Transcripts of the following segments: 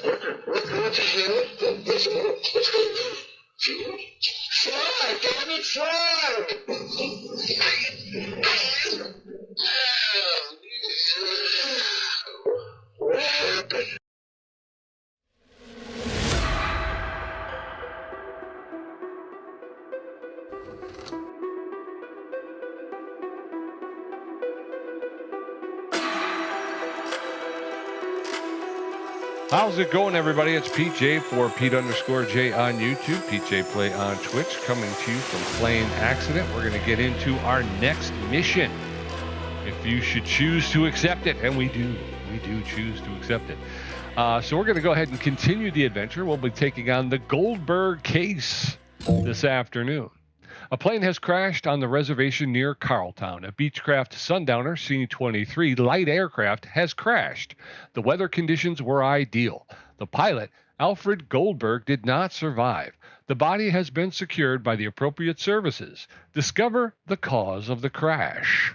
What's the funeral? Fly, damn it, fly! What happened? How's it going, everybody? It's PJ for Pete_J on YouTube, PJ Play on Twitch, coming to you from Plane Accident. We're going to get into our next mission, if you should choose to accept it, and we do choose to accept it. So we're going to go ahead and continue the adventure. We'll be taking on the Goldberg Case this afternoon. A plane has crashed on the reservation near Carltown. A Beechcraft Sundowner C-23 light aircraft has crashed. The weather conditions were ideal. The pilot, Alfred Goldberg, did not survive. The body has been secured by the appropriate services. Discover the cause of the crash.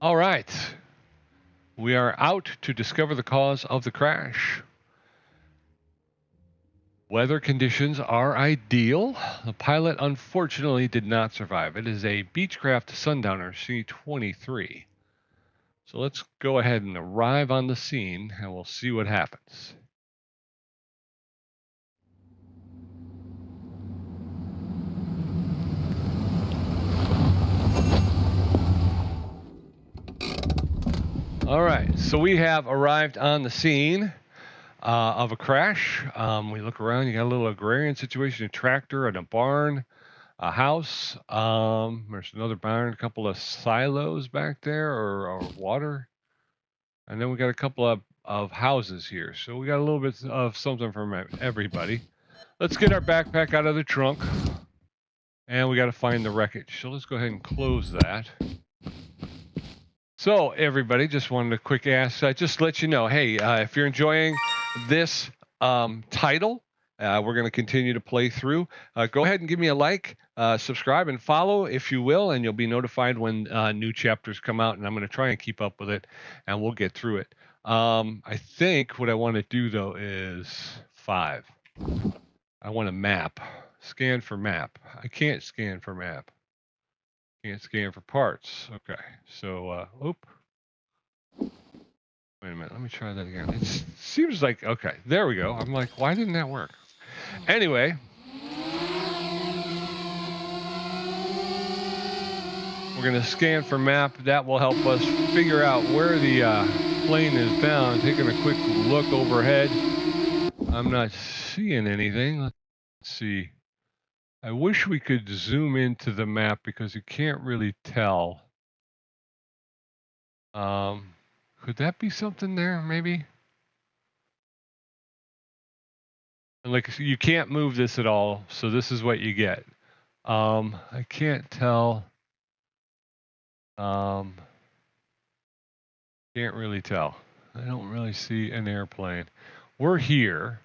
All right. We are out to discover the cause of the crash. Weather conditions are ideal. The pilot unfortunately did not survive. It is a Beechcraft Sundowner C-23. So let's go ahead and arrive on the scene and we'll see what happens. All right, so we have arrived on the scene of a crash. We look around, you got a little agrarian situation, a tractor and a barn, a house. There's another barn, a couple of silos back there, or water. And then we got a couple of houses here. So we got a little bit of something from everybody. Let's get our backpack out of the trunk. And we got to find the wreckage. So let's go ahead and close that. So everybody, just wanted a quick ask, just to let you know, hey, if you're enjoying this title, we're going to continue to play through. Go ahead and give me a like, subscribe, and follow if you will, and you'll be notified when new chapters come out, and I'm going to try and keep up with it, and we'll get through it. I think what I want to do, though, is 5. I want a map. Scan for map. I can't scan for map. Can't scan for parts. Okay, so, wait a minute, let me try that again. It seems like, okay, there we go. I'm like, why didn't that work? Anyway, we're going to scan for map. That will help us figure out where the plane is bound. Taking a quick look overhead. I'm not seeing anything. Let's see. I wish we could zoom into the map because you can't really tell. Could that be something there, maybe? Like, you can't move this at all, so this is what you get. I can't tell. Can't really tell. I don't really see an airplane. We're here.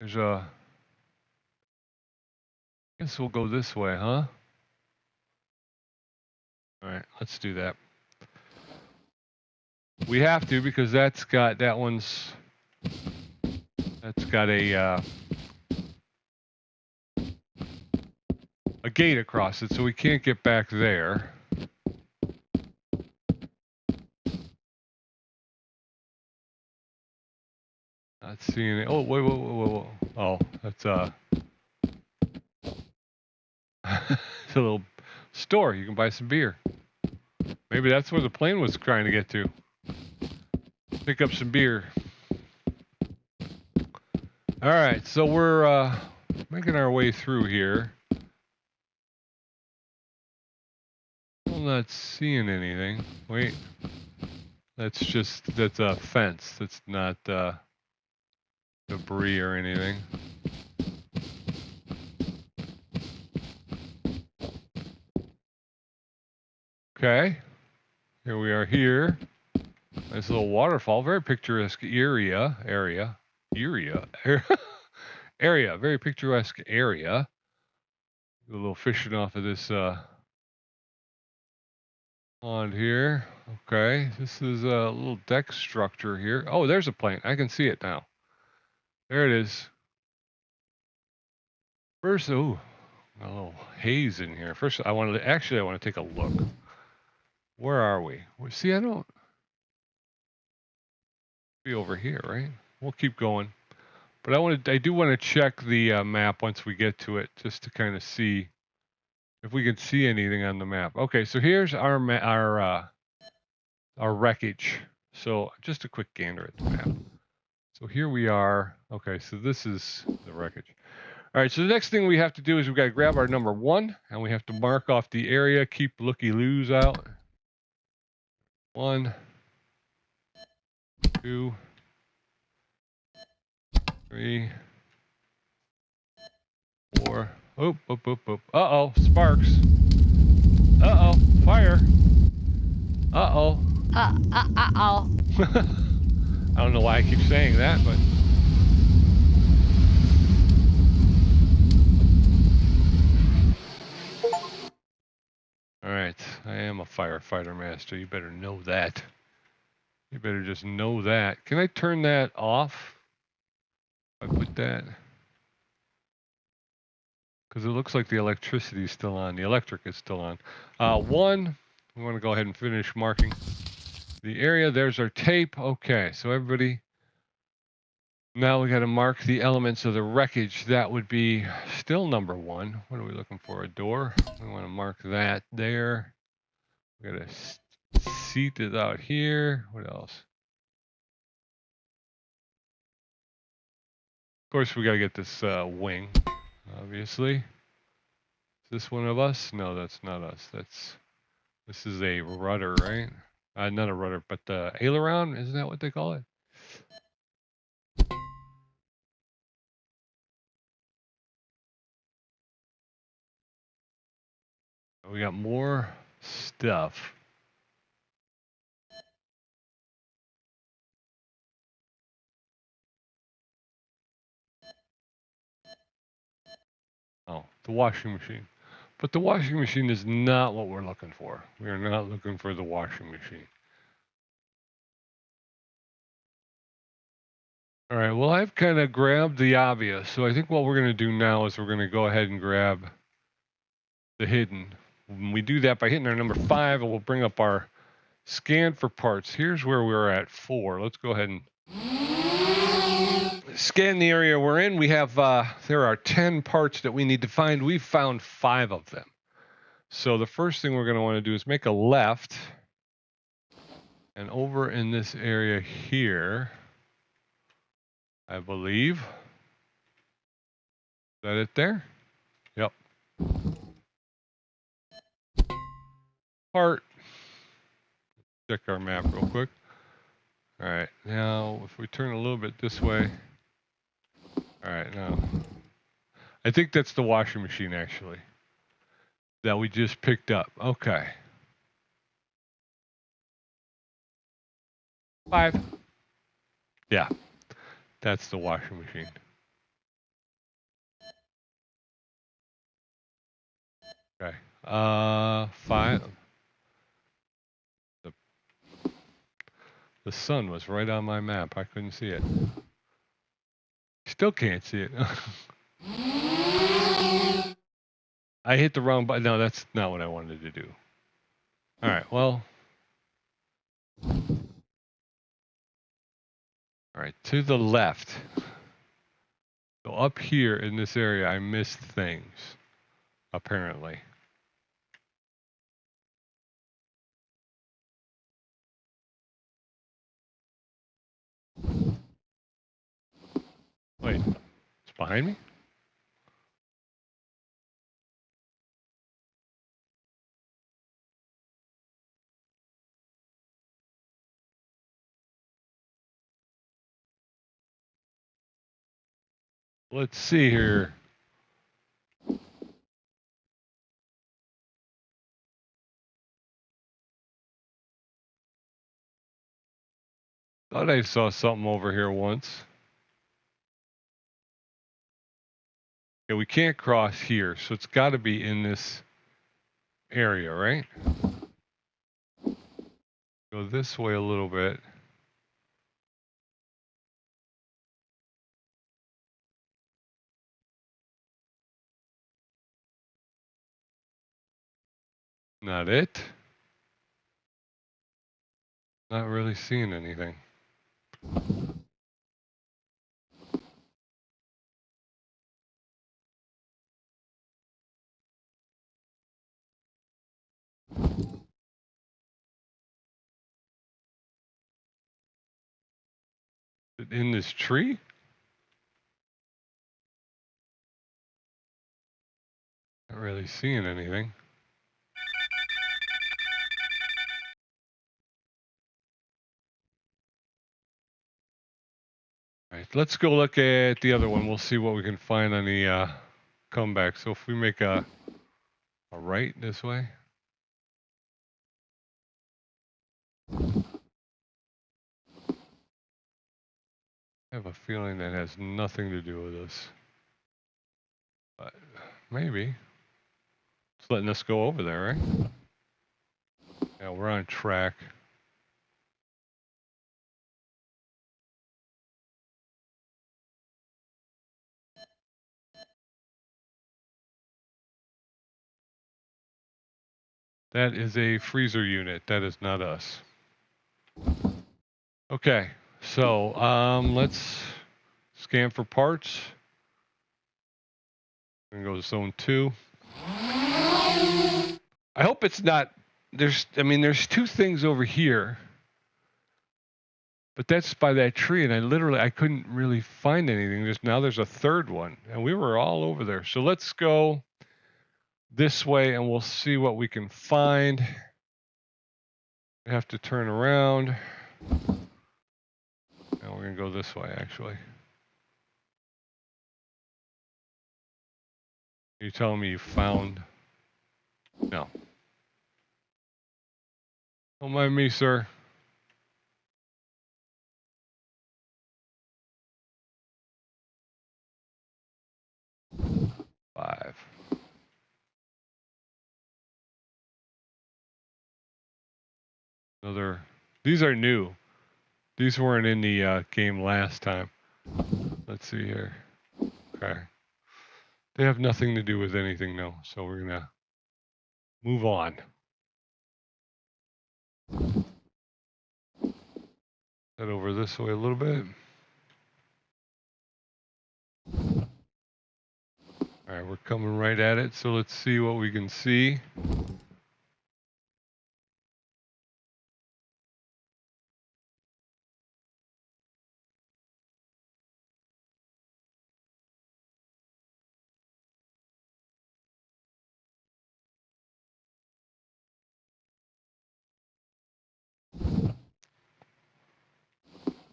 There's a... I guess we'll go this way, huh? All right, let's do that. We have to because that's got, that one's... That's got a gate across it, so we can't get back there. Not seeing it. Oh, wait. Oh, that's it's a little store. You can buy some beer. Maybe that's where the plane was trying to get to. Pick up some beer. All right, so we're making our way through here. I'm not seeing anything. Wait. That's a fence. That's not debris or anything. Okay. Here we are here. Nice little waterfall. Very picturesque area. Very picturesque area. Do a little fishing off of this. Well, pond here. Okay, this is a little deck structure here. Oh, there's a plane. I can see it now. There it is. First, oh, a little haze in here. First, I want to take a look. Where are we? See, I don't be over here, right? We'll keep going. But I do want to check the map once we get to it, just to kind of see if we can see anything on the map. Okay, so here's our wreckage. So just a quick gander at the map. So here we are. Okay, so this is the wreckage. All right, so the next thing we have to do is we've got to grab our number 1, and we have to mark off the area, keep looky-loos out. 1, 2, 3, 4. Oop, oop, oop, oop. Uh-oh, sparks. Uh-oh, fire. Uh-oh. Uh-oh. I don't know why I keep saying that, but... All right, I am a firefighter master. You better know that. You better just know that. Can I turn that off? I put that... Because it looks like the electricity is still on. The electric is still on. 1, we want to go ahead and finish marking the area. There's our tape. Okay, so everybody... Now we got to mark the elements of the wreckage. That would be still number 1. What are we looking for? A door. We want to mark that there. We got a seat is out here. What else? Of course, we got to get this wing, obviously. Is this one of us? No, that's not us. This is a rudder, right? Not a rudder, but the aileron. Isn't that what they call it? We got more stuff. Oh, the washing machine. But the washing machine is not what we're looking for. We are not looking for the washing machine. All right, well, I've kind of grabbed the obvious. So I think what we're going to do now is we're going to go ahead and grab the hidden. When we do that by hitting our number 5, it will bring up our scan for parts. Here's where we're at 4. Let's go ahead and scan the area we're in. We have, there are 10 parts that we need to find. We've found 5 of them. So the first thing we're going to want to do is make a left. And over in this area here, I believe. Is that it there? Yep. Part. Check our map real quick. All right, now if we turn a little bit this way. All right, now. I think that's the washing machine actually. That we just picked up. Okay. 5. Yeah, that's the washing machine. Okay. 5. The sun was right on my map. I couldn't see it. Still can't see it. I hit the wrong button. No, that's not what I wanted to do. All right, well. All right, to the left. So up here in this area, I missed things, apparently. Wait, it's behind me? Let's see here. Thought I saw something over here once. Yeah, we can't cross here, so it's got to be in this area, right? Go this way a little bit. Not it. Not really seeing anything. In this tree? Not really seeing anything. All right, let's go look at the other one. We'll see what we can find on the comeback. So if we make a right this way. I have a feeling that has nothing to do with this. But maybe. It's letting us go over there, right? Yeah, we're on track. That is a freezer unit. That is not us. Okay, so let's scan for parts. We're gonna go to zone 2. I hope it's not. There's 2 things over here, but that's by that tree, and I couldn't really find anything. There's a third one, and we were all over there. So let's go this way, and we'll see what we can find. We have to turn around. And we're gonna go this way, actually. You telling me you found? No. Don't mind me, sir. Five. Another. These are new. These weren't in the game last time. Let's see here. Okay. They have nothing to do with anything, though. So we're gonna move on. Head over this way a little bit. All right, we're coming right at it. So let's see what we can see.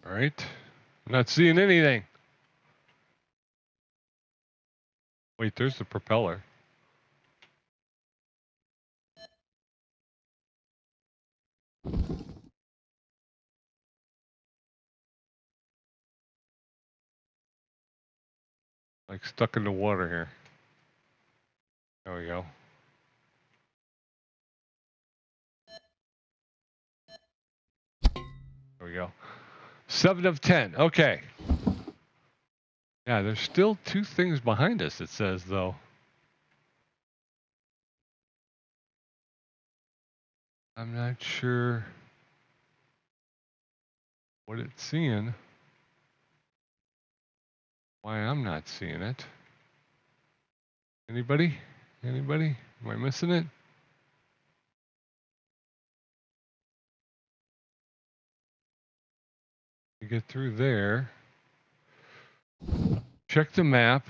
All right. I'm not seeing anything. Wait, there's the propeller. Like stuck in the water here. There we go. There we go. 7 of 10. Okay. Yeah, there's still 2 things behind us, it says, though. I'm not sure what it's seeing. Why I'm not seeing it. Anybody? Anybody? Am I missing it? You get through there. Check the map.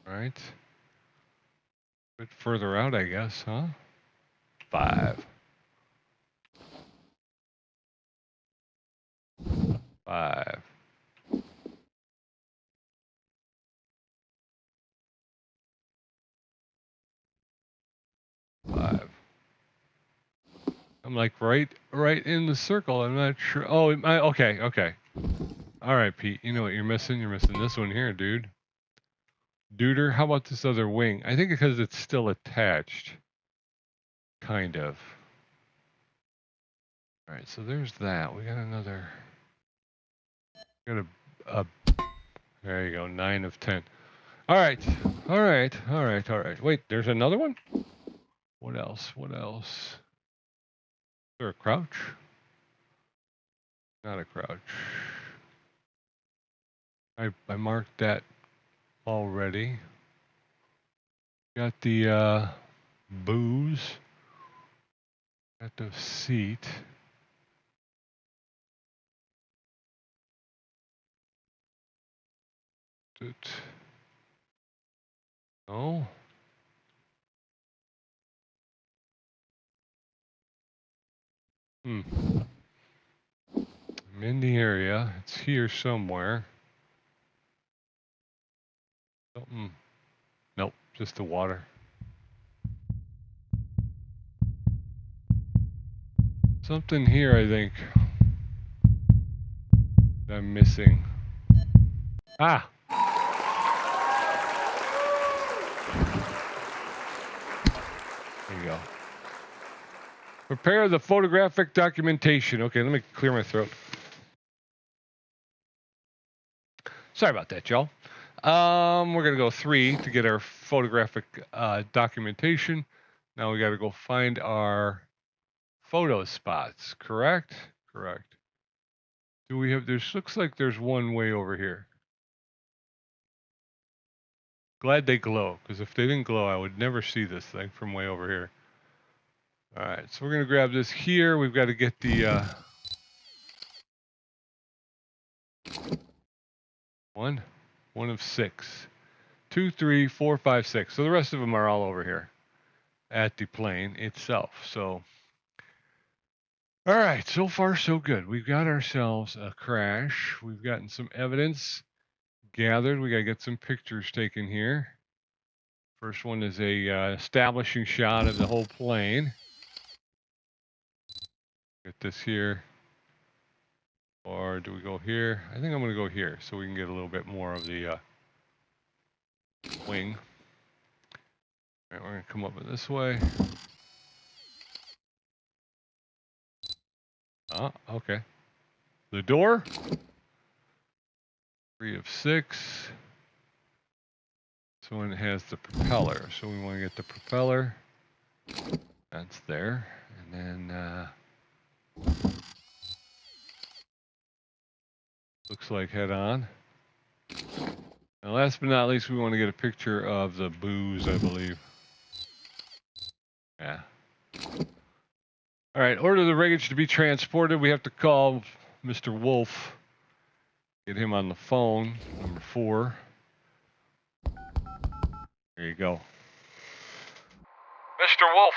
All right. A bit further out, I guess, huh? 5. 5. 5. I'm like right in the circle. I'm not sure. Oh, okay. All right, Pete. You know what you're missing? You're missing this one here, dude. Duder, how about this other wing? I think because it's still attached. Kind of. All right, so there's that. We got another. Got a. There you go. 9 of 10. All right. All right. All right. All right. Wait, there's another one. What else? What else? Is there a crouch? Not a crouch. I marked that already. Got the booze. Got the seat. Oh. I'm in the area. It's here somewhere. Something. Nope, just the water. Something here, I think. That I'm missing. Ah! There you go. Prepare the photographic documentation. Okay, let me clear my throat. Sorry about that, y'all. We're going to go 3 to get our photographic documentation. Now we got to go find our photo spots, correct? Correct. Do we have, there's, looks like there's one way over here. Glad they glow, because if they didn't glow, I would never see this thing from way over here. All right, so we're going to grab this here. We've got to get the one of 6. 2, 3, 4, 5, 6. So the rest of them are all over here at the plane itself. So, all right, so far so good. We've got ourselves a crash. We've gotten some evidence gathered. We got to get some pictures taken here. First one is a establishing shot of the whole plane. Get this here. Or do we go here? I think I'm going to go here so we can get a little bit more of the wing. All right, we're going to come up this way. Oh, okay. The door. 3 of 6. This one has the propeller, so we want to get the propeller. That's there. And then looks like head on. Now last but not least, we want to get a picture of the booze, I believe. Yeah. All right, order the wreckage to be transported. We have to call Mr. Wolf. Get him on the phone, number 4. There you go. Mr. Wolf,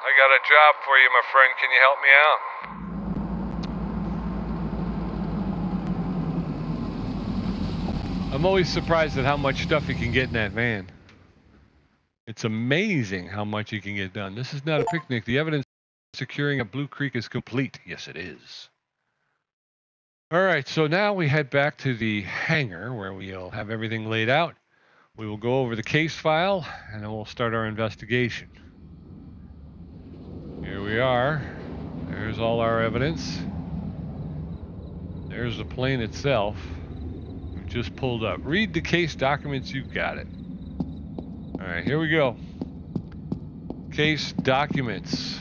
I got a job for you, my friend. Can you help me out? I'm always surprised at how much stuff you can get in that van. It's amazing how much you can get done. This is not a picnic. The evidence securing a Blue Creek is complete. Yes, it is. All right, so now we head back to the hangar where we'll have everything laid out. We will go over the case file, and then we'll start our investigation. Here we are. There's all our evidence. There's the plane itself. We've just pulled up. Read the case documents. You've got it. All right, here we go. Case documents.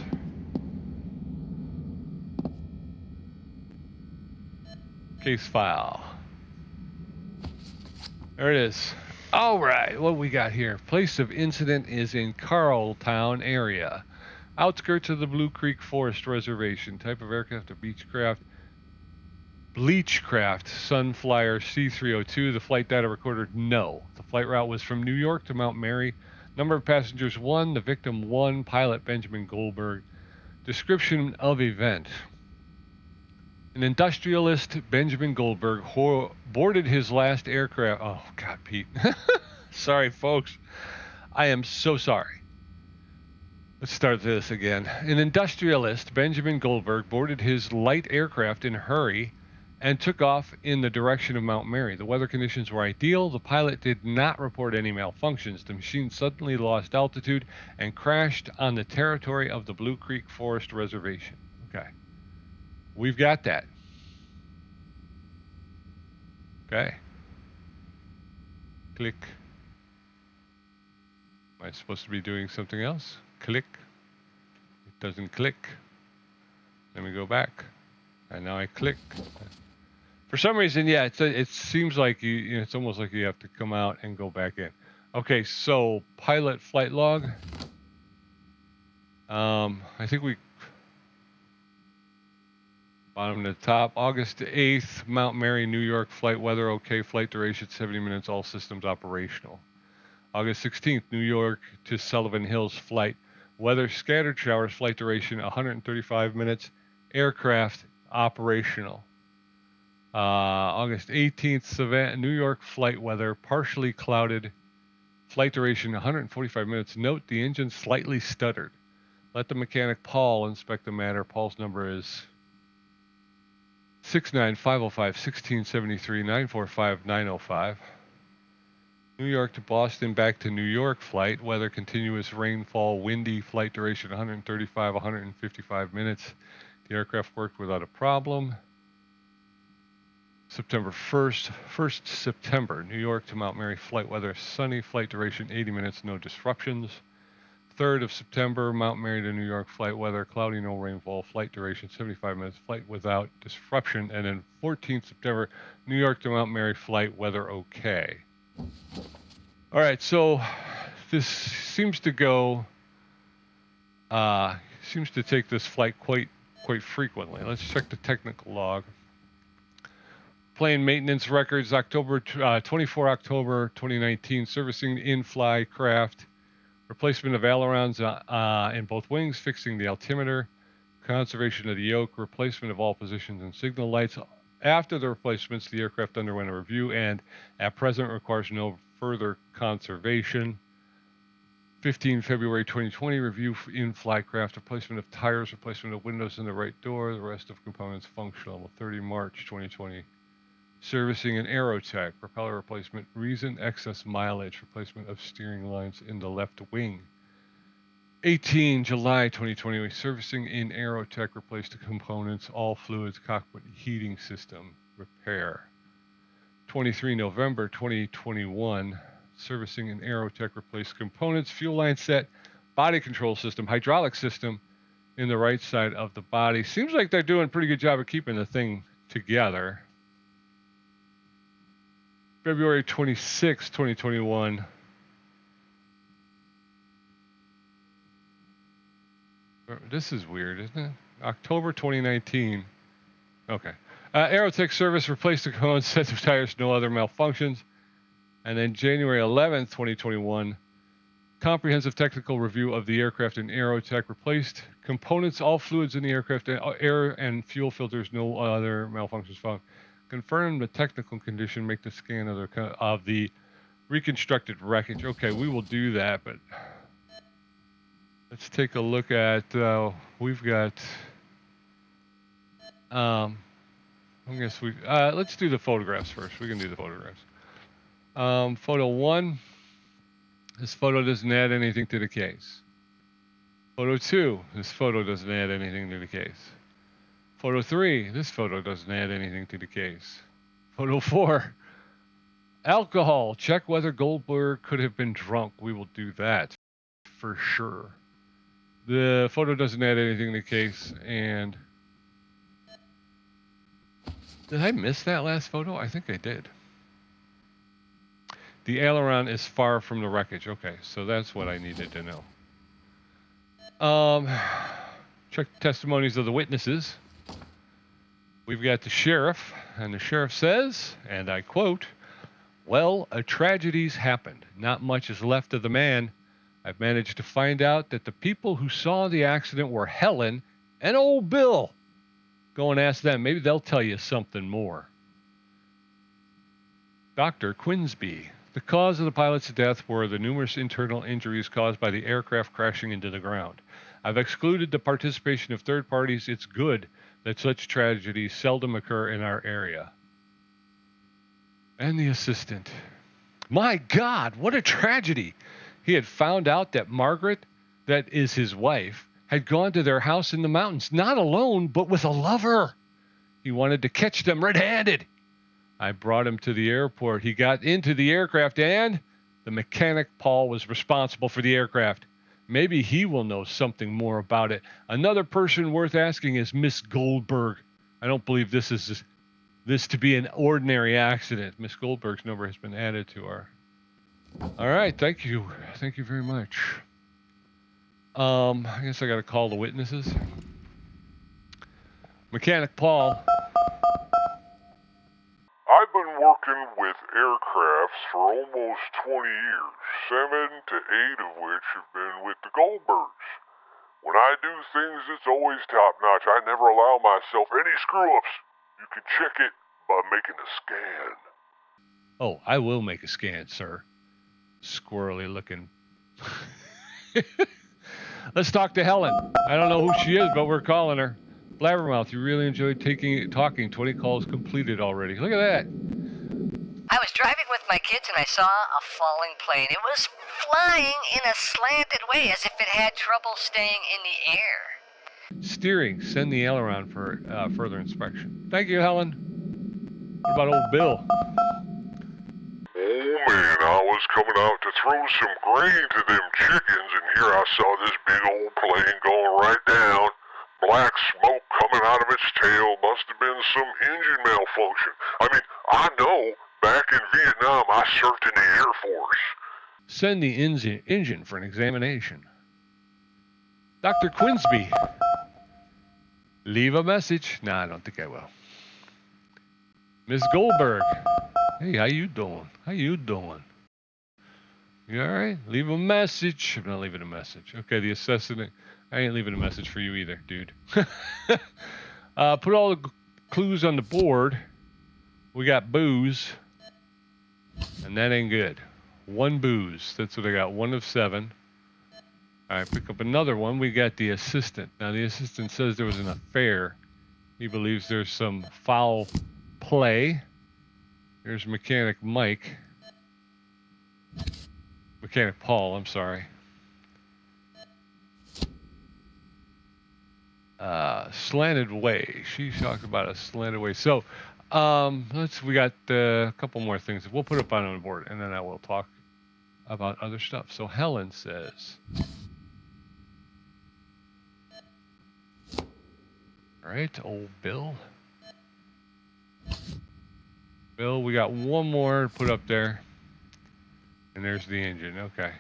Case file. There it is. All right, what we got here? Place of incident is in Carltown area. Outskirts of the Blue Creek Forest Reservation. Type of aircraft, a Beechcraft. Bleachcraft Sunflyer C-302. The flight data recorded, no. The flight route was from New York to Mount Mary. Number of passengers, 1. The victim, 1. Pilot, Benjamin Goldberg. Description of event. An industrialist, Benjamin Goldberg, boarded his last aircraft. Oh, God, Pete. Sorry, folks. I am so sorry. Let's start this again. An industrialist, Benjamin Goldberg, boarded his light aircraft in a hurry and took off in the direction of Mount Mary. The weather conditions were ideal. The pilot did not report any malfunctions. The machine suddenly lost altitude and crashed on the territory of the Blue Creek Forest Reservation. Okay. We've got that. Okay. Click. Am I supposed to be doing something else? Click. It doesn't click. Let me go back. And now I click. For some reason, yeah, it seems like it's almost like you have to come out and go back in. Okay, so pilot flight log. I think we bottom to top. August 8th, Mount Mary, New York, flight weather okay, flight duration 70 minutes, all systems operational. August 16th, New York to Sullivan Hills flight, weather scattered showers, flight duration 135 minutes, aircraft operational. August 18th, New York flight weather, partially clouded, flight duration 145 minutes. Note the engine slightly stuttered. Let the mechanic Paul inspect the matter. Paul's number is 69505-1673-945-905. New York to Boston, back to New York flight. Weather continuous rainfall, windy, flight duration 155 minutes. The aircraft worked without a problem. September 1st September, New York to Mount Mary flight weather, sunny, flight duration 80 minutes, no disruptions. 3rd of September, Mount Mary to New York flight weather, cloudy, no rainfall, flight duration 75 minutes, flight without disruption. And then 14th September, New York to Mount Mary flight weather okay. All right, so this seems to take this flight quite frequently. Let's check the technical log. Plane maintenance records, 24 October 2019, servicing in-fly craft, replacement of ailerons in both wings, fixing the altimeter, conservation of the yoke, replacement of all positions and signal lights. After the replacements, the aircraft underwent a review and at present requires no further conservation. 15 February 2020, review in-fly craft, replacement of tires, replacement of windows in the right door, the rest of components functional. 30 March 2020. Servicing an Aerotech, propeller replacement, reason excess mileage, replacement of steering lines in the left wing. 18 July 2020, servicing in Aerotech, replaced the components, all fluids, cockpit heating system, repair. 23 November 2021, servicing in Aerotech, replaced components, fuel line set, body control system, hydraulic system in the right side of the body. Seems like they're doing a pretty good job of keeping the thing together. February 26, 2021. This is weird, isn't it? October 2019. Okay. Aerotech service, replaced the components, sets of tires, no other malfunctions. And then January 11th, 2021. Comprehensive technical review of the aircraft in Aerotech, replaced components, all fluids in the aircraft, air and fuel filters, no other malfunctions found. Confirm the technical condition, make the scan of the reconstructed wreckage. Okay, we will do that, but let's take a look at, we've got, I guess let's do the photographs first. We can do the photographs. Photo 1, this photo doesn't add anything to the case. Photo 2, this photo doesn't add anything to the case. Photo 3, this photo doesn't add anything to the case. Photo 4, alcohol. Check whether Goldberg could have been drunk. We will do that for sure. The photo doesn't add anything to the case. And did I miss that last photo? I think I did. The aileron is far from the wreckage. Okay, so that's what I needed to know. Check the testimonies of the witnesses. We've got the sheriff, and the sheriff says, and I quote, "Well, a tragedy's happened. Not much is left of the man. I've managed to find out that the people who saw the accident were Helen and old Bill. Go and ask them. Maybe they'll tell you something more." Dr. Quinsby. The cause of the pilot's death were the numerous internal injuries caused by the aircraft crashing into the ground. I've excluded the participation of third parties. It's good that such tragedies seldom occur in our area. And the assistant. My God, what a tragedy. He had found out that Margaret, that is his wife, had gone to their house in the mountains, not alone, but with a lover. He wanted to catch them red-handed. I brought him to the airport. He got into the aircraft, and the mechanic, Paul, was responsible for the aircraft. Maybe he will know something more about it. Another person worth asking is Miss Goldberg. I don't believe this to be an ordinary accident. Miss Goldberg's number has been added to our... All right, thank you. Thank you very much. I guess I got to call the witnesses. Mechanic Paul. I've been working with aircrafts for almost 20 years, 7 to 8 of which have been with the Goldbergs. When I do things, it's always top-notch. I never allow myself any screw-ups. You can check it by making a scan. Oh, I will make a scan, sir. Squirrely looking. Let's talk to Helen. I don't know who she is, but we're calling her. Blabbermouth, you really enjoyed talking. 20 calls completed already. Look at that. I was driving with my kids and I saw a falling plane. It was flying in a slanted way as if it had trouble staying in the air. Steering. Send the aileron for further inspection. Thank you, Helen. What about old Bill? Oh man, I was coming out to throw some grain to them chickens, and here I saw this big old plane going right down. Black smoke coming out of its tail. Must have been some engine malfunction. I mean, I know, back in Vietnam, I served in the Air Force. Send the engine for an examination. Dr. Quinsby. Leave a message. No, I don't think I will. Miss Goldberg. Hey, how you doing? How you doing? You all right? Leave a message. I'm not leaving a message. Okay, the assassinate. I ain't leaving a message for you either, dude. Put all the clues on the board. We got booze. And that ain't good. 1 booze. That's what I got. 1 of 7. All right, pick up another one. We got the assistant. Now, the assistant says there was an affair. He believes there's some foul play. Here's Mechanic Mike. Mechanic Paul, I'm sorry. Slanted way. She talked about a slanted way. So, we got a couple more things. We'll put it on the board, and then I will talk about other stuff. So Helen says, all right, old Bill. Bill, we got one more to put up there. And there's the engine. Okay.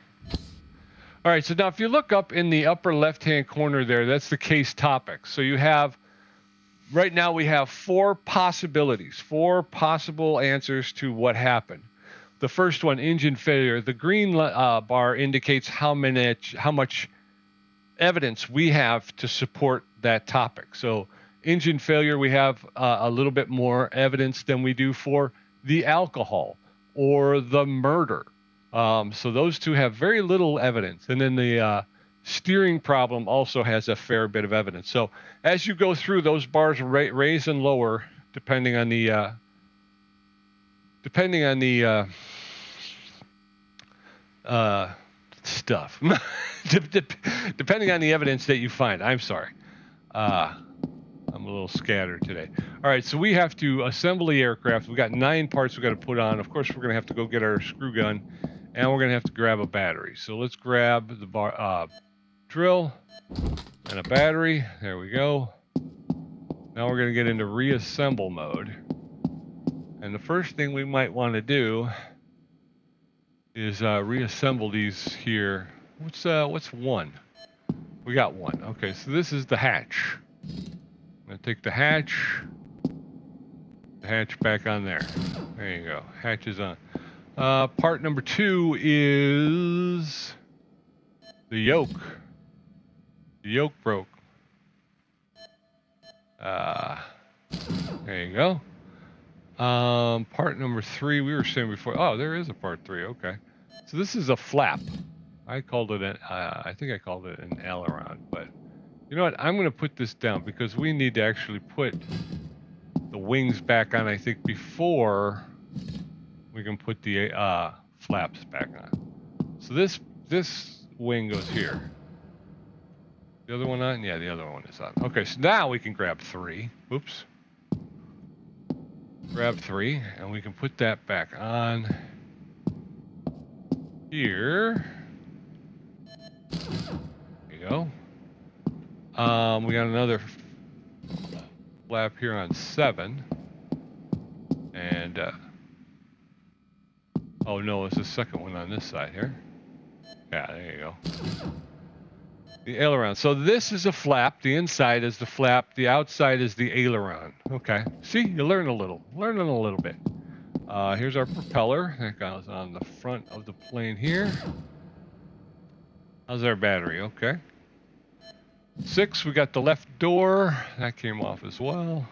All right, so now if you look up in the upper left-hand corner there, that's the case topic. So you have, right now we have 4 possibilities, 4 possible answers to what happened. The first one, engine failure. The green bar indicates how much evidence we have to support that topic. So engine failure, we have a little bit more evidence than we do for the alcohol or the murder. So those two have very little evidence. And then the steering problem also has a fair bit of evidence. So as you go through, those bars raise and lower depending on the stuff. Depending on the evidence that you find. I'm sorry. I'm a little scattered today. All right, so we have to assemble the aircraft. We got 9 parts we got to put on. Of course, we're going to have to go get our screw gun, and we're going to have to grab a battery. So let's grab the drill and a battery. There we go. Now we're going to get into reassemble mode. And the first thing we might want to do is reassemble these here. What's 1? We got 1. Okay, so this is the hatch. I'm going to take the hatch back on there. There you go. Hatch is on. Part number 2 is the yoke. The yoke broke. There you go. Part number 3, we were saying before. Oh, there is a part 3. Okay. So this is a flap. I called it I think I called it an aileron, but you know what? I'm going to put this down because we need to actually put the wings back on, I think, before we can put the flaps back on. So this wing goes here. The other one on? Yeah, the other one is on. Okay, so now we can grab 3. Oops. grab 3, and we can put that back on here. There you go. We got another flap here on 7. And, oh no, it's the second one on this side here. Yeah, there you go. The aileron. So this is a flap. The inside is the flap. The outside is the aileron. Okay. See, you learn a little. Learning a little bit. Here's our propeller. That goes on the front of the plane here. How's our battery? Okay. 6, we got the left door. That came off as well.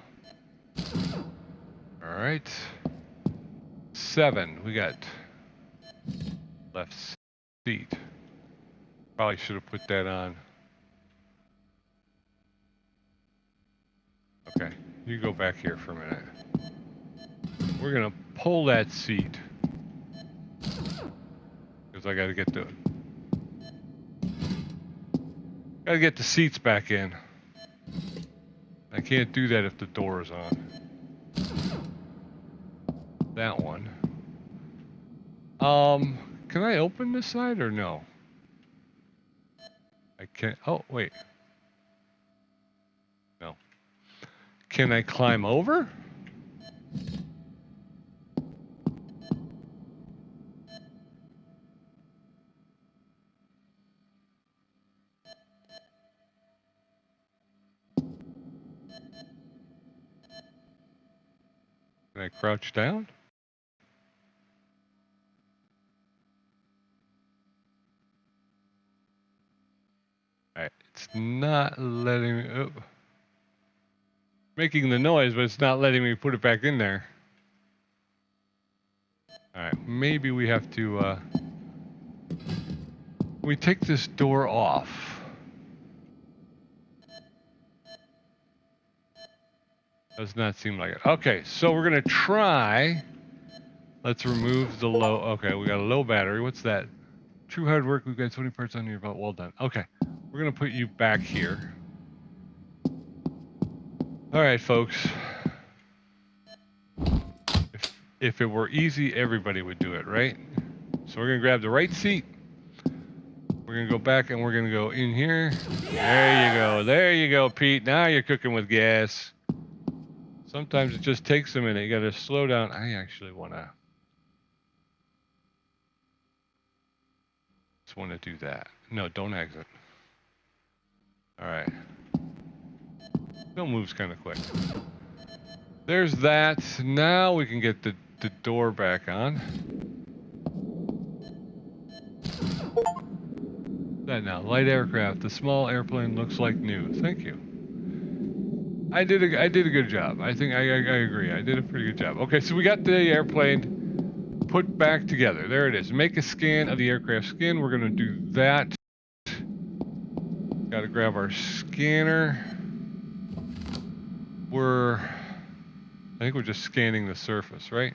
All right. 7, we got left seat. Probably should have put that on. Okay, you go back here for a minute. We're gonna pull that seat because I gotta get the seats back in. I can't do that if the door is on. That one. Can I open this side or no? I can't. Oh, wait. No. Can I climb over? Can I crouch down? Alright, it's not letting me... Oh. Making the noise, but it's not letting me put it back in there. Alright, maybe we have to... we take this door off. Does not seem like it. Okay, so we're gonna try. Let's remove the low. Okay, we got a low battery. What's that? True hard work. We've got 20 parts on your belt. Well done. Okay, we're gonna put you back here. All right, folks. If it were easy, everybody would do it, right? So we're gonna grab the right seat. We're gonna go back and we're gonna go in here. There you go. There you go, Pete. Now you're cooking with gas. Sometimes it just takes a minute. You gotta slow down. I actually wanna just wanna do that. No, don't exit. All right. Still moves kind of quick. There's that. Now we can get the door back on. That now, light aircraft. The small airplane looks like new. Thank you. I did a good job. I think I agree. I did a pretty good job. Okay, so we got the airplane put back together. There it is. Make a scan of the aircraft skin. We're gonna do that. Got to grab our scanner. I think we're just scanning the surface, right?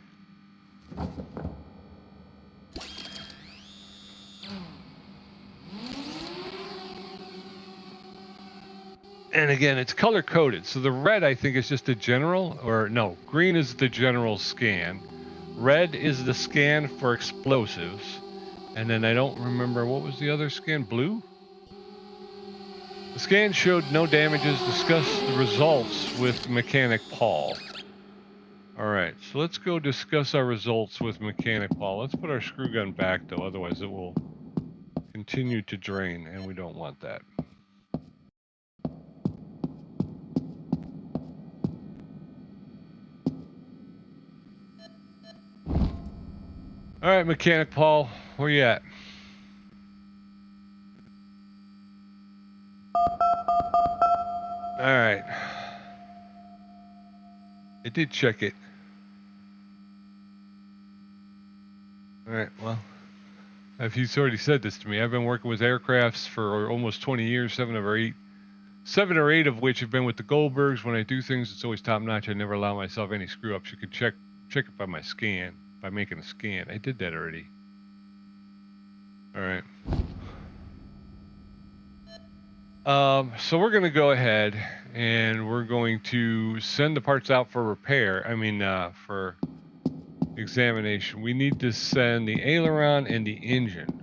And again, it's color coded. So the red, I think, is just a general, or no, green is the general scan. Red is the scan for explosives. And then I don't remember, what was the other scan? Blue? The scan showed no damages. Discuss the results with Mechanic Paul. All right, so let's go discuss our results with Mechanic Paul. Let's put our screw gun back, though, otherwise it will continue to drain, and we don't want that. All right, Mechanic Paul, where you at? All right. I did check it. All right, well, if he's already said this to me, I've been working with aircrafts for almost 20 years, 7 or 8 of which have been with the Goldbergs. When I do things, it's always top notch. I never allow myself any screw ups. You can check it by my scan, by making a scan. I did that already. All right. So we're going to go ahead and we're going to send the parts out for repair. I mean, for examination. We need to send the aileron and the engine.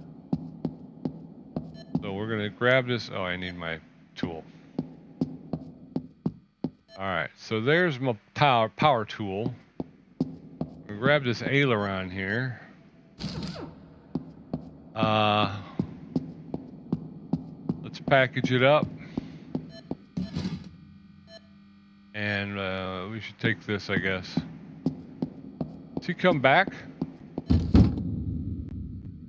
So we're going to grab this. Oh, I need my tool. All right. So there's my power tool. We'll grab this aileron here. Let's package it up. And we should take this, I guess. Does he come back?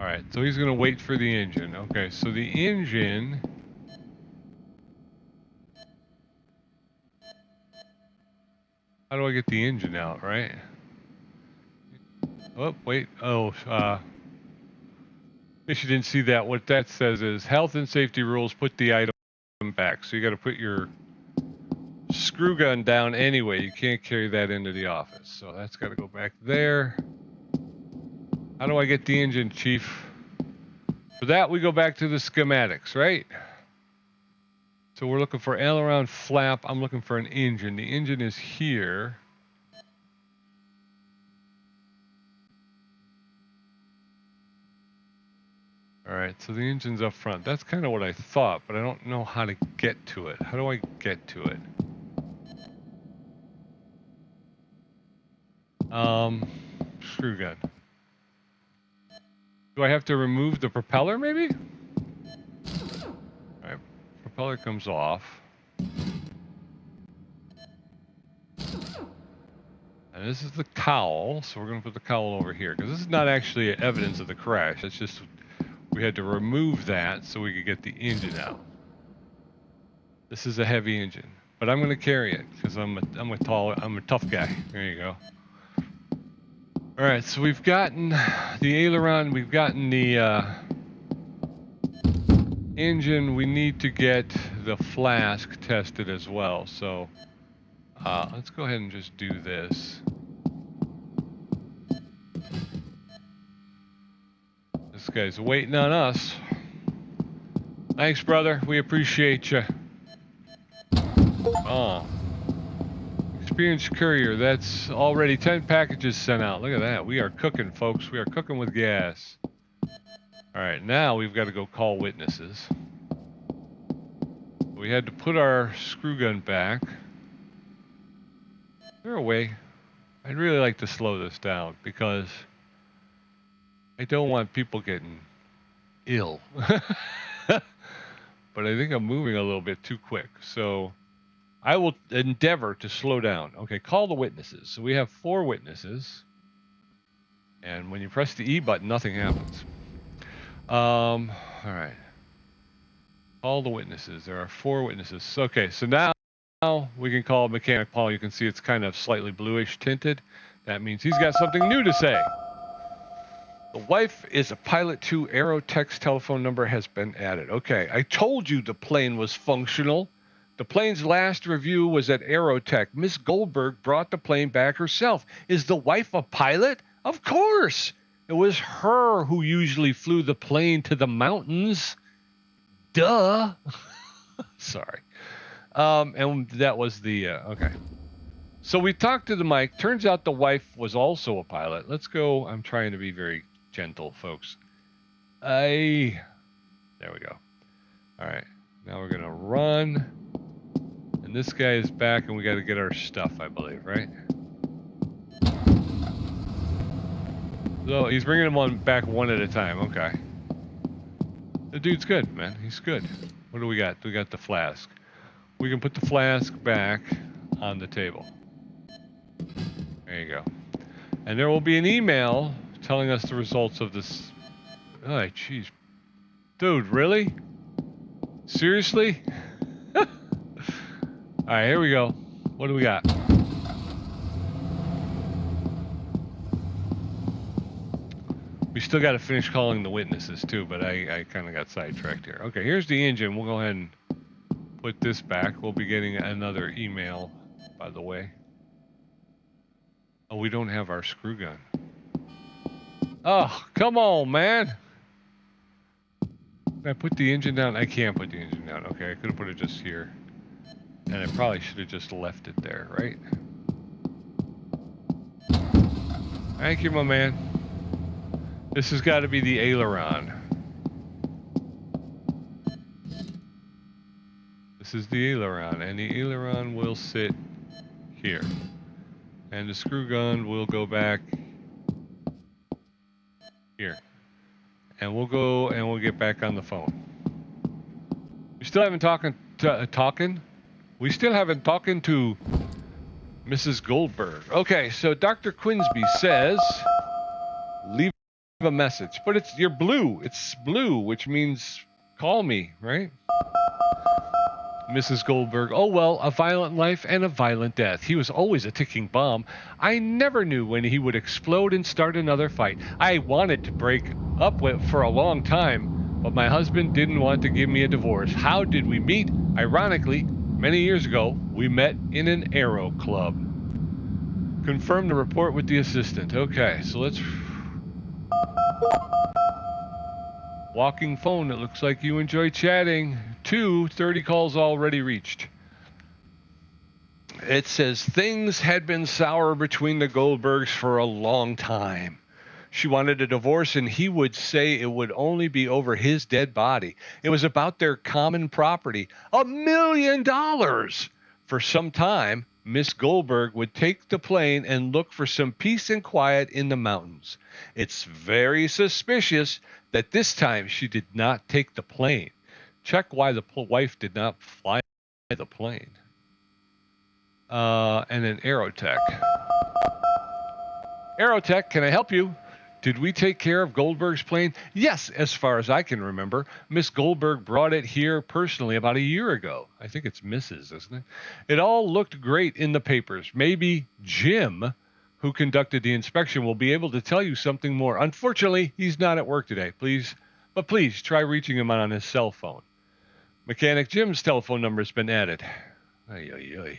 All right, so he's gonna wait for the engine. Okay, so the engine. How do I get the engine out, right? Oh, wait. Oh, if you didn't see that, what that says is health and safety rules put the item back. So you got to put your screw gun down anyway. You can't carry that into the office. So that's got to go back there. How do I get the engine, Chief? For that, we go back to the schematics, right? So we're looking for aileron flap. I'm looking for an engine. The engine is here. All right, so the engine's up front. That's kind of what I thought, but I don't know how to get to it. How do I get to it? Screw gun. Do I have to remove the propeller, maybe? All right, propeller comes off. And this is the cowl, so we're going to put the cowl over here, because this is not actually evidence of the crash. It's just we had to remove that so we could get the engine out. This is a heavy engine, but I'm going to carry it because I'm a tough guy. There you go. All right, so we've gotten the aileron, we've gotten the engine. We need to get the flask tested as well. So let's go ahead and just do this. This guy's waiting on us. Thanks, brother. We appreciate you. Oh. Experienced courier. That's already 10 packages sent out. Look at that. We are cooking, folks. We are cooking with gas. All right, now we've got to go call witnesses. We had to put our screw gun back. Is there a way? I'd really like to slow this down because I don't want people getting ill. But I think I'm moving a little bit too quick. So I will endeavor to slow down. Okay, call the witnesses. So we have 4 witnesses. And when you press the E button, nothing happens. All right. Call the witnesses. There are 4 witnesses. Okay, so now we can call Mechanic Paul. You can see it's kind of slightly bluish tinted. That means he's got something new to say. The wife is a pilot 2. Aerotech's telephone number has been added. Okay, I told you the plane was functional. The plane's last review was at Aerotech. Miss Goldberg brought the plane back herself. Is the wife a pilot? Of course. It was her who usually flew the plane to the mountains. Duh. Sorry. And that was the, okay. So we talked to the mic. Turns out the wife was also a pilot. Let's go. I'm trying to be very gentle, folks. There we go. All right. Now we're going to run. And this guy is back, and we got to get our stuff, I believe, right? So he's bringing them on back one at a time. Okay. The dude's good, man. He's good. What do we got? We got the flask. We can put the flask back on the table. There you go. And there will be an email telling us the results of this. Oh, jeez. Dude, really? Seriously? All right, here we go. What do we got? We still got to finish calling the witnesses too, but I kind of got sidetracked here. Okay, here's the engine. We'll go ahead and put this back. We'll be getting another email, by the way. Oh, we don't have our screw gun. Oh, come on, man. Can I put the engine down? I can't put the engine down. Okay, I could have put it just here. And I probably should have just left it there, right? Thank you, my man. This has got to be the aileron. This is the aileron, and the aileron will sit here. And the screw gun will go back here. And we'll go and we'll get back on the phone. We still haven't We still haven't talking to Mrs. Goldberg. Okay, so Dr. Quinsby says, leave a message. But you're blue. It's blue, which means call me, right? Mrs. Goldberg, oh well, a violent life and a violent death. He was always a ticking bomb. I never knew when he would explode and start another fight. I wanted to break up with for a long time, but my husband didn't want to give me a divorce. How did we meet? Ironically, many years ago, we met in an aero club. Confirm the report with the assistant. Okay, so let's... Walking phone, it looks like you enjoy chatting. 30 calls already reached. It says things had been sour between the Goldbergs for a long time. She wanted a divorce, and he would say it would only be over his dead body. It was about their common property, $1 million. For some time, Miss Goldberg would take the plane and look for some peace and quiet in the mountains. It's very suspicious that this time she did not take the plane. Check why the wife did not fly the plane. And then Aerotech. Aerotech, can I help you? Did we take care of Goldberg's plane? Yes, as far as I can remember. Miss Goldberg brought it here personally about a year ago. I think it's Mrs., isn't it? It all looked great in the papers. Maybe Jim, who conducted the inspection, will be able to tell you something more. Unfortunately, he's not at work today. Please try reaching him on his cell phone. Mechanic Jim's telephone number has been added. Ay, ay, ay.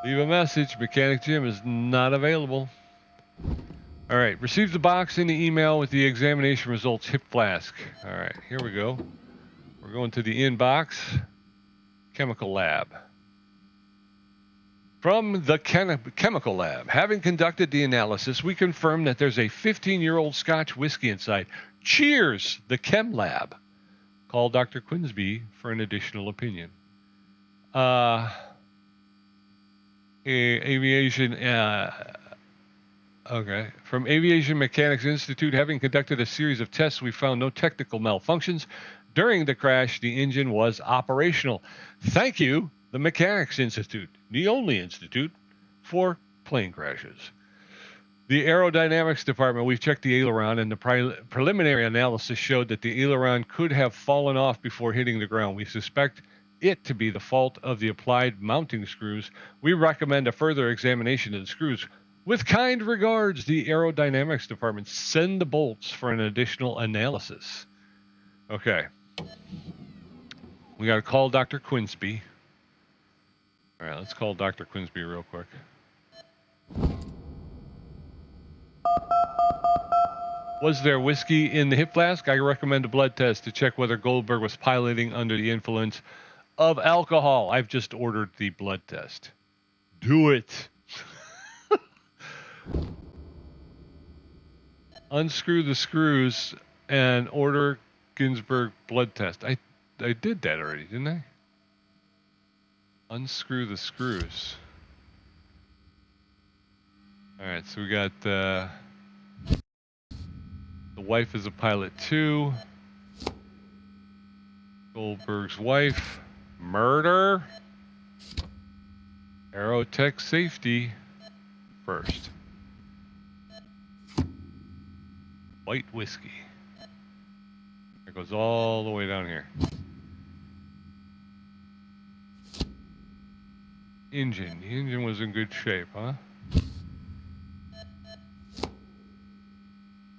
Leave a message. Mechanic Jim is not available. All right. Received the box in the email with the examination results. Hip flask. All right. Here we go. We're going to the inbox. Chemical lab. From the chemical lab, having conducted the analysis, we confirm that there's a 15-year-old Scotch whiskey inside. Cheers, the chem lab. Call Dr. Quinsby for an additional opinion. Aviation, okay. From Aviation Mechanics Institute, having conducted a series of tests, we found no technical malfunctions. During the crash, the engine was operational. Thank you, the Mechanics Institute, the only institute for plane crashes. The aerodynamics department, we've checked the aileron, and the preliminary analysis showed that the aileron could have fallen off before hitting the ground. We suspect it to be the fault of the applied mounting screws. We recommend a further examination of the screws. With kind regards, the aerodynamics department. Send the bolts for an additional analysis. Okay. We got to call Dr. Quinsby. All right, let's call Dr. Quinsby real quick. Was there whiskey in the hip flask? I recommend a blood test to check whether Goldberg was piloting under the influence of alcohol. I've just ordered the blood test. Do it. Unscrew the screws and order Ginsburg blood test. I did that already, didn't I? Unscrew the screws. All right, so we got the wife is a pilot too. Goldberg's wife. Murder. Aerotech safety first. White whiskey. It goes all the way down here. Engine. The engine was in good shape, huh?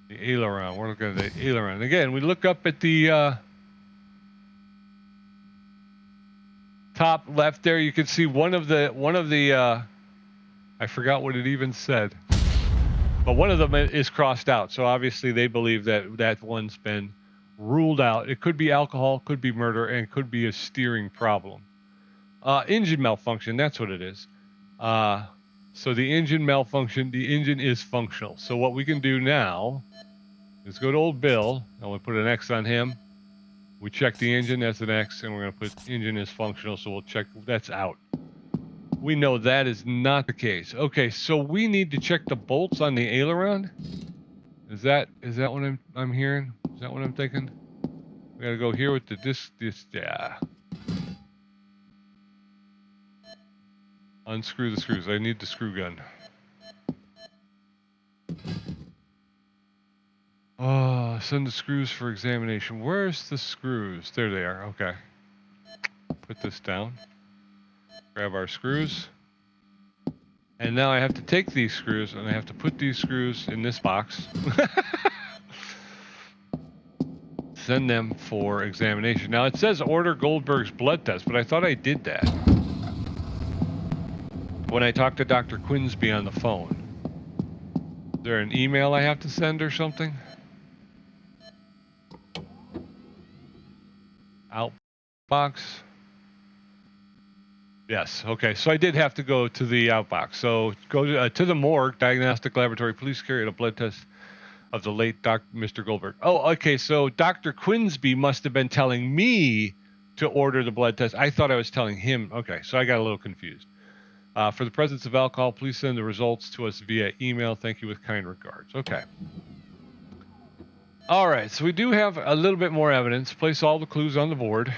The aileron. We're looking at the aileron. Again, we look up at the top left there. You can see one of the I forgot what it even said, but one of them is crossed out. So obviously they believe that that one's been ruled out. It could be alcohol, could be murder, and could be a steering problem. Engine malfunction, that's what it is. So the engine malfunction, the engine is functional. So what we can do now is go to old Bill, and we put an X on him. We check the engine, that's an X, and we're going to put engine is functional, so we'll check that's out. We know that is not the case. Okay, so we need to check the bolts on the aileron. Is that what I'm hearing? Is that what I'm thinking? We got to go here with the this yeah. Unscrew the screws. I need the screw gun. Oh, send the screws for examination. Where's the screws? There they are. Okay. Put this down. Grab our screws. And now I have to take these screws and I have to put these screws in this box. Send them for examination. Now it says order Goldberg's blood test, but I thought I did that when I talked to Dr. Quinsby on the phone. Is there an email I have to send or something? Outbox? Yes, okay, so I did have to go to the outbox. So go to the morgue, diagnostic laboratory, police carried a blood test of the late Mr. Goldberg. Oh, okay, so Dr. Quinsby must have been telling me to order the blood test. I thought I was telling him. Okay, so I got a little confused. For the presence of alcohol, please send the results to us via email. Thank you with kind regards. Okay. All right, so we do have a little bit more evidence. Place all the clues on the board.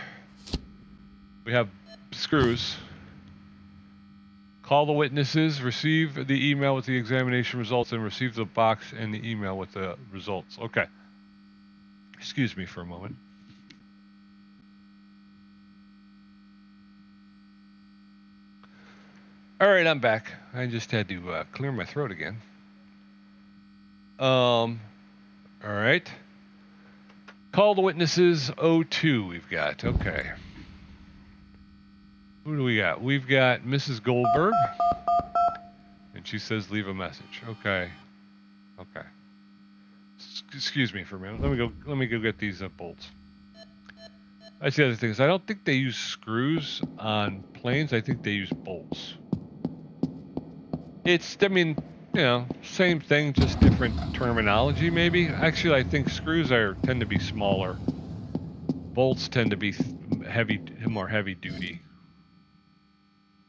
We have screws. Call the witnesses, receive the email with the examination results, and receive the box and the email with the results. Okay. Excuse me for a moment. All right, I'm back. I just had to clear my throat again. All right. Call the witnesses 02 we've got. Okay. Who do we got? We've got Mrs. Goldberg. And she says leave a message. Okay. Okay. Excuse me for a minute. Let me go get these bolts. That's the other thing is I don't think they use screws on planes. I think they use bolts. I mean, you know, same thing, just different terminology maybe. Actually, I think screws tend to be smaller. Bolts tend to be more heavy duty.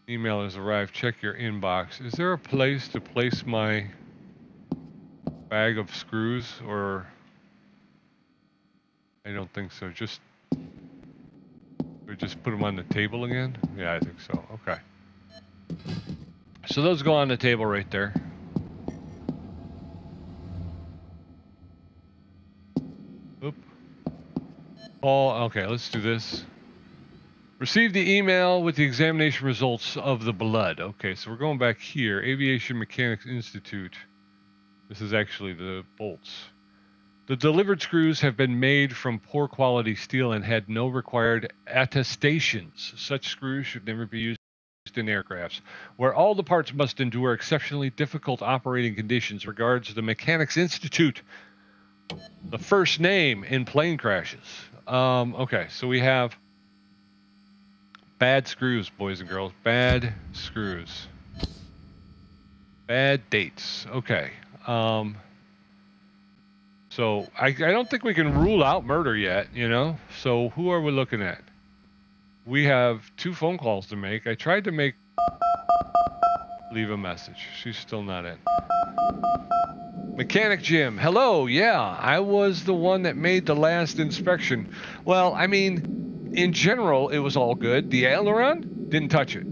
Email has arrived. Check your inbox. Is there a place to place my bag of screws, or I don't think so. Just put them on the table again? Yeah, I think so. Okay. So those go on the table right there. Oop. Okay, let's do this. Receive the email with the examination results of the blood. Okay, so we're going back here. Aviation Mechanics Institute. This is actually the bolts. The delivered screws have been made from poor quality steel and had no required attestations. Such screws should never be used in aircrafts, where all the parts must endure exceptionally difficult operating conditions. Regards the Mechanics Institute. The first name in plane crashes. Okay, so we have bad screws, boys and girls. Bad screws. Bad dates. Okay. So I don't think we can rule out murder yet, you know? So who are we looking at? We have 2 phone calls to make. I tried to leave a message. She's still not in. Mechanic Jim. Hello. Yeah, I was the one that made the last inspection. Well, I mean, in general, it was all good. The aileron, didn't touch it.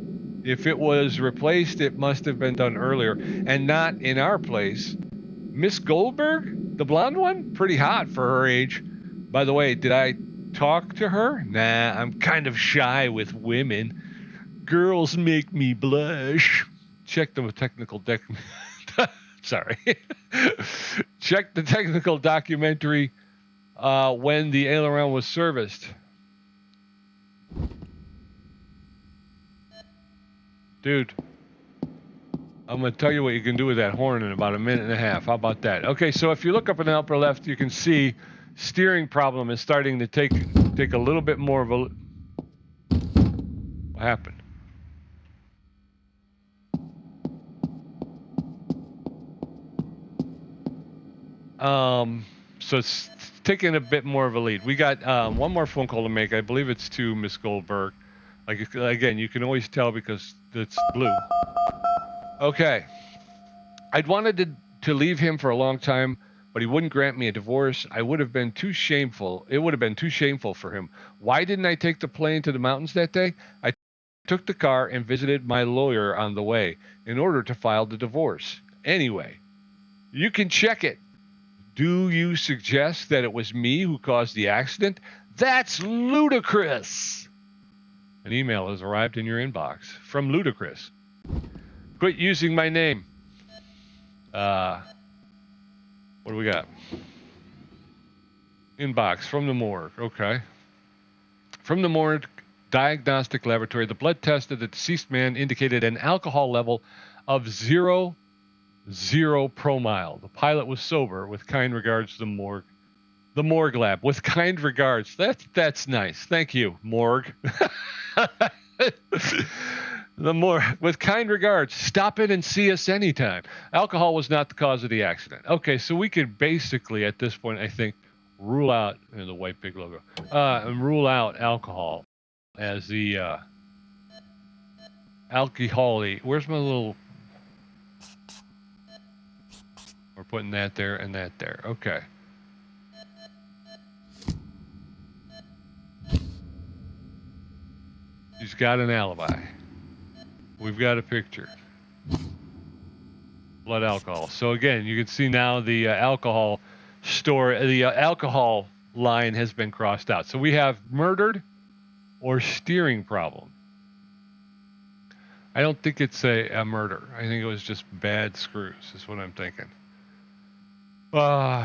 If it was replaced, it must have been done earlier and not in our place. Miss Goldberg, the blonde one, pretty hot for her age. By the way, did I talk to her? Nah, I'm kind of shy with women. Girls make me blush. Check the technical Sorry. Check the technical documentary when the aileron was serviced. Dude, I'm going to tell you what you can do with that horn in about a minute and a half. How about that? Okay, so if you look up in the upper left, you can see steering problem is starting to take a little bit more of a... What happened? So it's taking a bit more of a lead. We got one more phone call to make. I believe it's to Miss Goldberg. Like, again, you can always tell because it's blue. Okay. I'd wanted to leave him for a long time, but he wouldn't grant me a divorce. It would have been too shameful for him. Why didn't I take the plane to the mountains that day? I took the car and visited my lawyer on the way in order to file the divorce. Anyway, you can check it. Do you suggest that it was me who caused the accident? That's ludicrous. An email has arrived in your inbox from Ludicrous. Quit using my name. What do we got? Inbox from the morgue. Okay. From the morgue diagnostic laboratory, the blood test of the deceased man indicated an alcohol level of 0 promile. The pilot was sober. With kind regards, the morgue lab. With kind regards. That's nice. Thank you, morgue. With kind regards. Stop in and see us anytime. Alcohol was not the cause of the accident. Okay, so we could basically at this point, I think, rule out the white pig logo. And rule out alcohol as the alcohol-y. Where's my little... We're putting that there and that there. Okay. He's got an alibi. We've got a picture. Blood alcohol. So again, you can see now the alcohol line has been crossed out. So we have murdered or steering problem. I don't think it's a murder. I think it was just bad screws is what I'm thinking.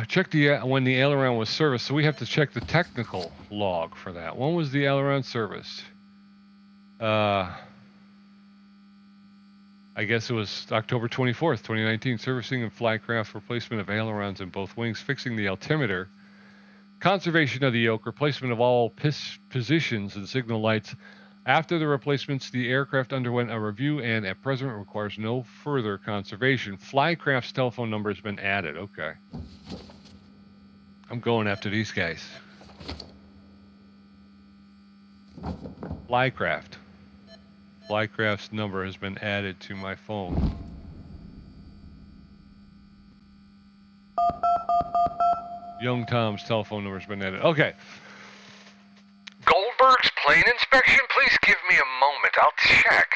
Check when the aileron was serviced. So we have to check the technical log for that. When was the aileron serviced? I guess it was October 24th, 2019. Servicing and flycraft replacement of ailerons in both wings, fixing the altimeter, conservation of the yoke, replacement of all positions and signal lights. After the replacements, the aircraft underwent a review and at present requires no further conservation. Flycraft's telephone number has been added. Okay. I'm going after these guys. Flycraft. Flycraft's number has been added to my phone. Young Tom's telephone number has been added. Okay. Goldberg's plane inspection? Please give me a moment. I'll check.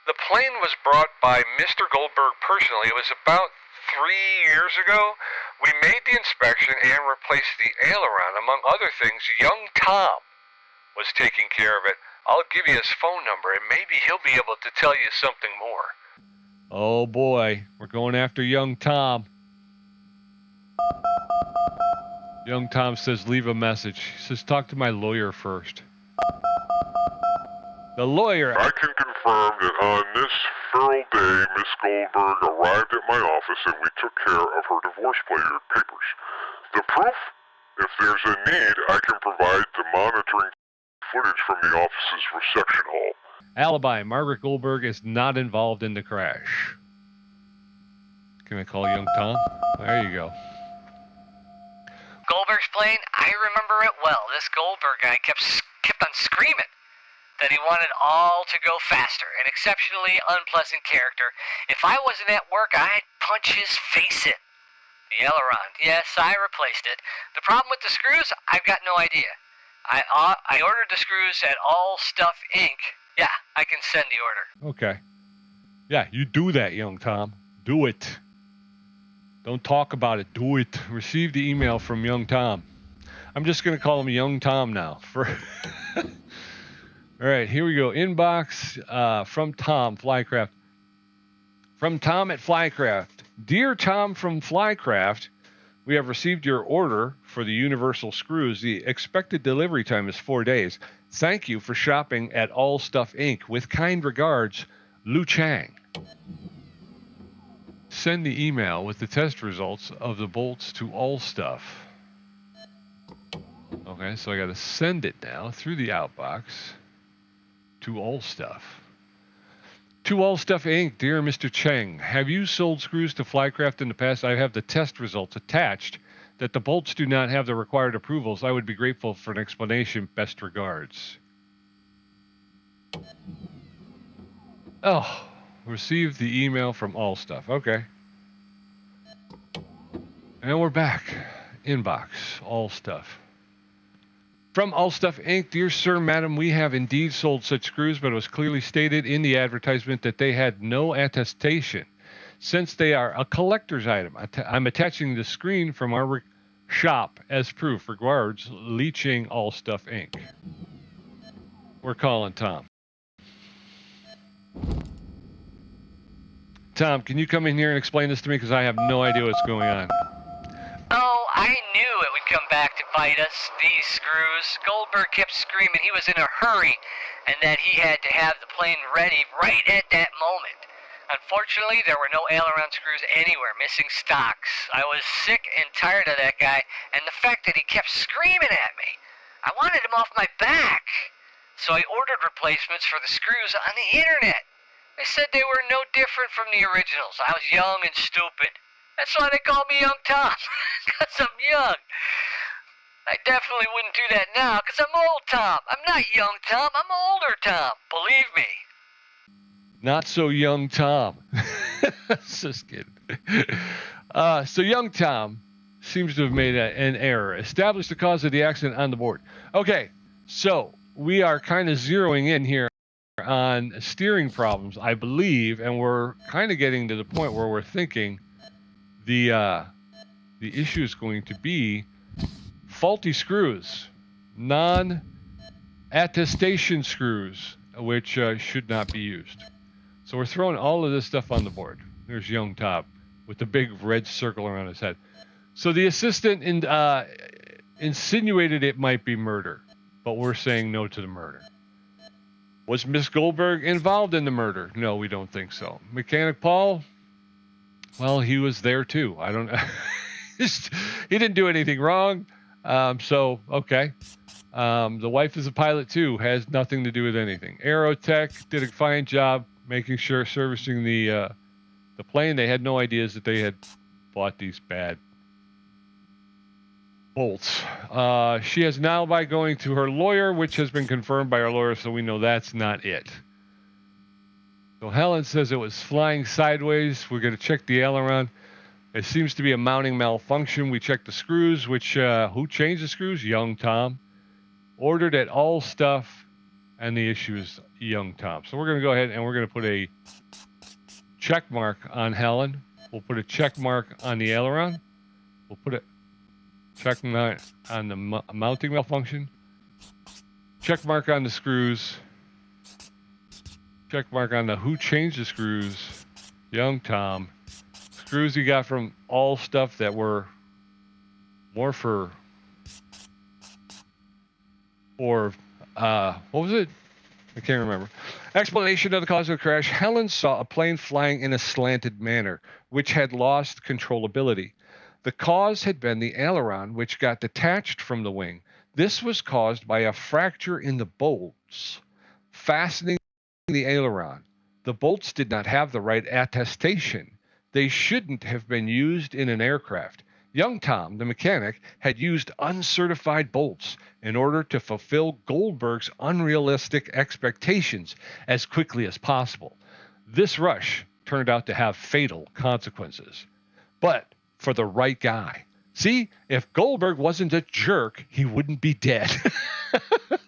The plane was brought by Mr. Goldberg personally. It was about 3 years ago. We made the inspection and replaced the aileron. Among other things, young Tom was taking care of it. I'll give you his phone number and maybe he'll be able to tell you something more. Oh boy, we're going after young Tom. Young Tom says, leave a message. He says, talk to my lawyer first. The lawyer. I can confirm that on this feral day, Miss Goldberg arrived at my office and we took care of her divorce papers. The proof? If there's a need, I can provide the monitoring footage from the office's reception hall. Alibi. Margaret Goldberg is not involved in the crash. Can I call young Tom? There you go. Goldberg's plane, I remember it well. This Goldberg guy kept on screaming that he wanted all to go faster. An exceptionally unpleasant character. If I wasn't at work, I'd punch his face in. The aileron, yes, I replaced it. The problem with the screws, I've got no idea. I ordered the screws at All Stuff Inc. Yeah, I can send the order. Okay. Yeah, you do that, young Tom. Do it. Don't talk about it. Do it. Receive the email from young Tom. I'm just going to call him young Tom now. All right, here we go. Inbox from Tom, Flycraft. From Tom at Flycraft. Dear Tom from Flycraft, we have received your order for the universal screws. The expected delivery time is 4 days. Thank you for shopping at All Stuff Inc. With kind regards, Lu Chang. Send the email with the test results of the bolts to All Stuff. Okay, so I got to send it now through the outbox to All Stuff. To All Stuff Inc., dear Mr. Cheng, have you sold screws to Flycraft in the past? I have the test results attached that the bolts do not have the required approvals. I would be grateful for an explanation. Best regards. Oh, received the email from All Stuff. Okay. And we're back. Inbox, All Stuff. From All Stuff Inc., dear sir, madam, we have indeed sold such screws, but it was clearly stated in the advertisement that they had no attestation. Since they are a collector's item, I'm attaching the screen from our shop as proof. Regards, Leaching All Stuff Inc. We're calling Tom. Tom, can you come in here and explain this to me? Because I have no idea what's going on. Oh, I knew it would come back to bite us, these screws. Goldberg kept screaming he was in a hurry and that he had to have the plane ready right at that moment. Unfortunately, there were no aileron screws anywhere, missing stocks. I was sick and tired of that guy and the fact that he kept screaming at me. I wanted him off my back. So I ordered replacements for the screws on the internet. They said they were no different from the originals. I was young and stupid. That's why they call me Young Tom, because I'm young. I definitely wouldn't do that now, because I'm old Tom. I'm not young Tom, I'm older Tom. Believe me. Not so young Tom. Just kidding. So young Tom seems to have made an error. Established the cause of the accident on the board. Okay, so we are kind of zeroing in here on steering problems, I believe, and we're kind of getting to the point where we're thinking the issue is going to be faulty screws, non-attestation screws, which should not be used. So we're throwing all of this stuff on the board. There's young Tom with the big red circle around his head. So the assistant insinuated it might be murder, but we're saying no to the murder. Was Miss Goldberg involved in the murder? No, we don't think so. Mechanic Paul? Well, he was there too. I don't know. He didn't do anything wrong. So, okay. The wife is a pilot too. Has nothing to do with anything. Aerotech did a fine job making sure servicing the plane. They had no ideas that they had bought these bad bolts. She has an alibi going to her lawyer, which has been confirmed by our lawyer, so we know that's not it. So Helen says it was flying sideways. We're going to check the aileron. It seems to be a mounting malfunction. We checked the screws, which, who changed the screws? Young Tom. Ordered at All Stuff, and the issue is Young Tom. So we're going to go ahead and we're going to put a check mark on Helen. We'll put a check mark on the aileron. We'll put a check mark on the mounting malfunction. Check mark on the screws. Check mark on the who changed the screws. Young Tom. Screws he got from All Stuff that were more for what was it? I can't remember. Explanation of the cause of the crash. Helen saw a plane flying in a slanted manner, which had lost controllability. The cause had been the aileron, which got detached from the wing. This was caused by a fracture in the bolts fastening the aileron. The bolts did not have the right attestation. They shouldn't have been used in an aircraft. Young Tom, the mechanic, had used uncertified bolts in order to fulfill Goldberg's unrealistic expectations as quickly as possible. This rush turned out to have fatal consequences. But for the right guy. See, if Goldberg wasn't a jerk, he wouldn't be dead.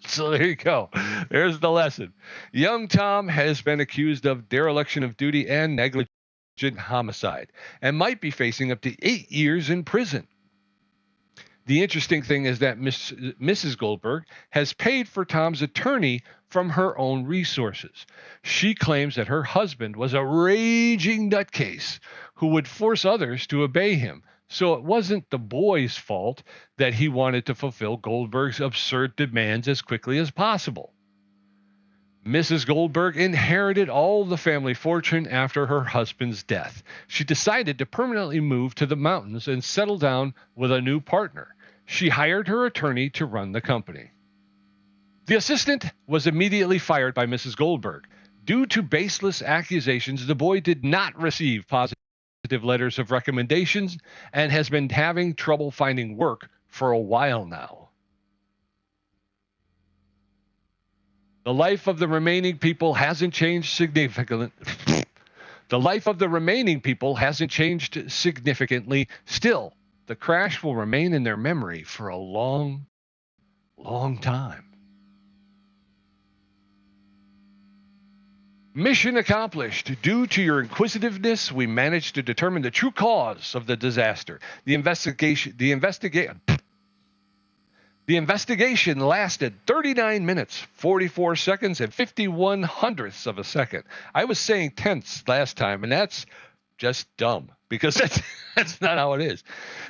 So there you go. There's the lesson. Young Tom has been accused of dereliction of duty and negligent homicide and might be facing up to 8 years in prison. The interesting thing is that Mrs. Goldberg has paid for Tom's attorney from her own resources. She claims that her husband was a raging nutcase who would force others to obey him. So it wasn't the boy's fault that he wanted to fulfill Goldberg's absurd demands as quickly as possible. Mrs. Goldberg inherited all the family fortune after her husband's death. She decided to permanently move to the mountains and settle down with a new partner. she hired her attorney to run the company. The assistant was immediately fired by Mrs. Goldberg. Due to baseless accusations, the boy did not receive positive letters of recommendations and has been having trouble finding work for a while now. The life of the remaining people hasn't changed significantly. The life of the remaining people hasn't changed significantly. Still, the crash will remain in their memory for a long, long time. Mission accomplished. Due to your inquisitiveness, we managed to determine the true cause of the disaster. The investigation lasted 39 minutes, 44 seconds, and 51 hundredths of a second. I was saying tenths last time, and that's just dumb because that's not how it is.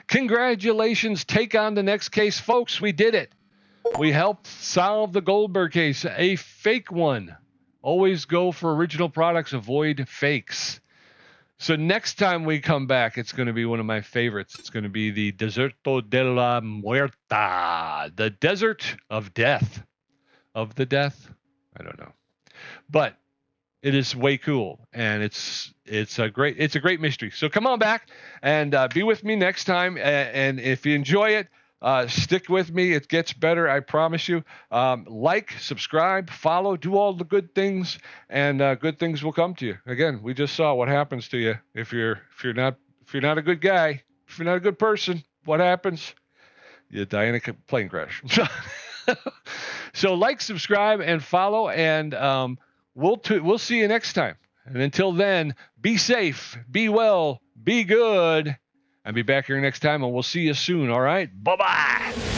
Congratulations. Take on the next case, folks. We did it. We helped solve the Goldberg case, a fake one. Always go for original products. Avoid fakes. So next time we come back, it's going to be one of my favorites. It's going to be the Deserto de la Muerta, the desert of death. Of the death? I don't know. But it is way cool, and it's a great mystery. So come on back and be with me next time. And if you enjoy it, stick with me. It gets better, I promise you. Like, subscribe, follow, do all the good things, and good things will come to you. Again, we just saw what happens to you if you're not a good guy, if you're not a good person. What happens? You die in a plane crash. So like, subscribe, and follow, and we'll see you next time. And until then, be safe, be well, be good. I'll be back here next time, and we'll see you soon, all right? Bye-bye.